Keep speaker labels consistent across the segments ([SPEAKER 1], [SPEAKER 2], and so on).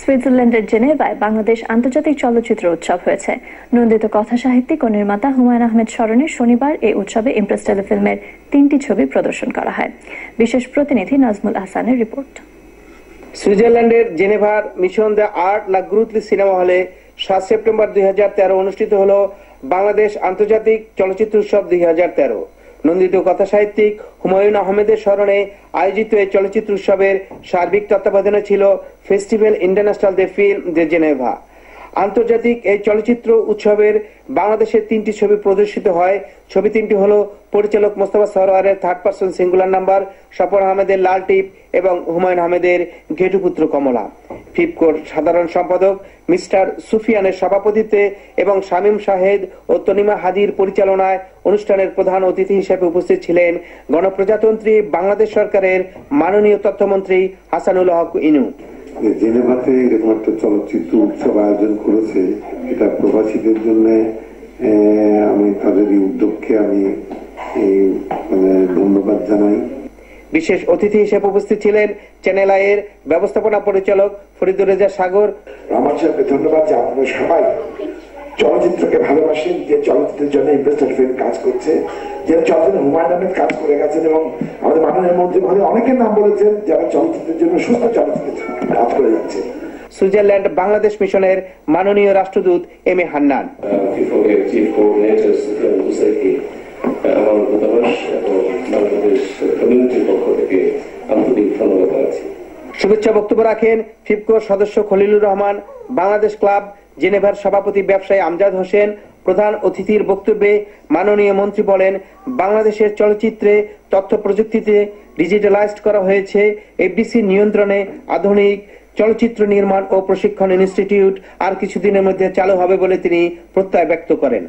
[SPEAKER 1] সুইজারল্যান্ডের জেনেভায় বাংলাদেশ আন্তর্জাতিক চলচ্চিত্র উৎসব হয়েছে। নন্দিত কথা সাহিত্যিক ও নির্মাতা হুমায়ুন আহমেদ স্মরণে শনিবার এই উৎসবে ইমপ্রেস টেলিফিল্মের 3টি ছবি প্রদর্শন করা হয়। বিশেষ প্রতিনিধি নাজমুল হাসানের রিপোর্ট।
[SPEAKER 2] সুইজারল্যান্ডের জেনেভার মিশন দ্য আর্ট লা গ্রুতলি সিনেমা হলে 7 সেপ্টেম্বর 2013 অনুষ্ঠিত হলো বাংলাদেশ আন্তর্জাতিক চলচ্চিত্র উৎসব 2013। নন্দিত কথা সাহিত্যিক হুমায়ুন আহমেদের স্মরণে আয়োজিত এই চলচ্চিত্র উৎসবের সার্বিক তত্ত্বাবধানে ছিল ফেস্টিভ্যাল ইন্টারন্যাশনাল দে ফিল্ম দে জেনেভা। আন্তর্জাতিক এই চলচ্চিত্র উৎসবের বাংলাদেশের 3টি ছবি প্রদর্শিত হয়। ছবি 3টি হলো পরিচালক মোস্তফা সরোয়ারের third person singular number, Swapan আহমেদের লাল টিপ এবং হুমায়ুন আহমেদের ঘেটুপুত্র কমলা। ফিফকোর সাধারণ সম্পাদক মিস্টার সুফিয়ানের সভাপতিত্বে এবং শামীম শাহেদ ও তনিমা হাদির পরিচালনায় অনুষ্ঠানের প্রধান অতিথি হিসেবে উপস্থিত ছিলেন গণপ্রজাতন্ত্রী বাংলাদেশ সরকারের মাননীয় তথ্যমন্ত্রী হাসানুল হক ইনু।
[SPEAKER 3] জেনেভাতে এরকম একটা চলচ্চিত্র উৎসব আয়োজন করেছে, এটা প্রবাসীদের জন্য আমি তাদের এই উদ্যোগকে আমি ধন্যবাদ জানাই।
[SPEAKER 2] বিশেষ অতিথি হিসেবে উপস্থিত ছিলেন চ্যানেল আই এর ব্যবস্থাপনা পরিচালক ফরিদুর রেজা সাগর।
[SPEAKER 4] আমার সাথে ধন্যবাদ যে আপনারা সবাই চলচ্চিত্রকে ভালোবাসেন, যে চলচ্চিত্রের জন্য ইমপ্রেস টেলিফিল্ম কাজ করছে, যে চলচ্চিত্র হুমায়ুন আহমেদ কাজ করে গেছেন এবং আমাদের মাননীয় মন্ত্রী মহোদয় অনেকের নাম বলেছেন যারা চলচ্চিত্রের জন্য সুস্থ চলচ্চিত্র কাজ করে যাচ্ছে।
[SPEAKER 2] সুইজারল্যান্ড বাংলাদেশ মিশনের মাননীয় রাষ্ট্রদূত এম এ হান্নান। শুভেচ্ছা বক্তব্য রাখেন ফিফকোর সদস্য খলিলুর রহমান, বাংলাদেশ ক্লাব জেনেভার সভাপতি ব্যবসায়ী আমজাদ হোসেন। প্রধান অতিথির বক্তব্যে মাননীয় মন্ত্রী বলেন, বাংলাদেশের চলচ্চিত্রে তথ্য প্রযুক্তিতে ডিজিটালাইজড করা হয়েছে। এফডিসি নিয়ন্ত্রণে আধুনিক চলচ্চিত্র নির্মাণ ও প্রশিক্ষণ ইনস্টিটিউট আর কিছুদিনের মধ্যে চালু হবে বলে তিনি প্রত্যয় ব্যক্ত করেন।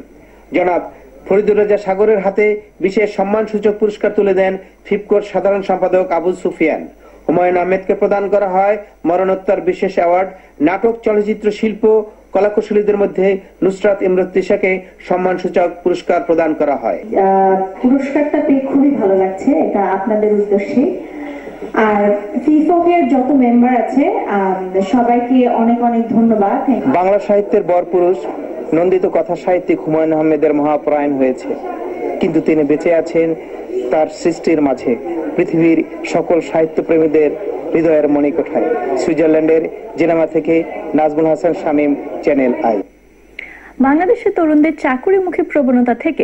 [SPEAKER 2] জনাব ফরিদুর রেজা সাগরের হাতে বিশেষ সম্মানসূচক পুরস্কার তুলে দেন ফিফকোর সাধারণ সম্পাদক আবুল সুফিয়ান। হুমায়ুন আহমেদকে প্রদান করা হয় মরণোত্তর বিশেষ অ্যাওয়ার্ড। নাটক চলচ্চিত্র শিল্প কলাকুশলীদের মধ্যে নুসরাত ইমরতিশাকে সম্মানসূচক পুরস্কার প্রদান করা হয়।
[SPEAKER 5] পুরস্কারটা পেয়ে খুবই ভালো লাগছে, এটা আপনাদের উদ্দেশ্যে। আর ফিফকের যত মেম্বার আছে সবাইকে অনেক অনেক ধন্যবাদ।
[SPEAKER 2] বাংলা সাহিত্যের বরপুরুষ নন্দিত কথা সাহিত্যিক হুমায়ুন আহমেদের মহাপ্রয়াণ হয়েছে, কিন্তু তিনি বেঁচে আছেন তার সৃষ্টির মাঝে পৃথিবীর সকল সাহিত্য প্রেমীদের হৃদয়ের মণিকোঠায়। সুইজারল্যান্ডের জেনেভা থেকে নাজমুল হাসান, শামীম, চ্যানেল আই।
[SPEAKER 1] বাংলাদেশের তরুণদের চাকুরিমুখী প্রবণতা থেকে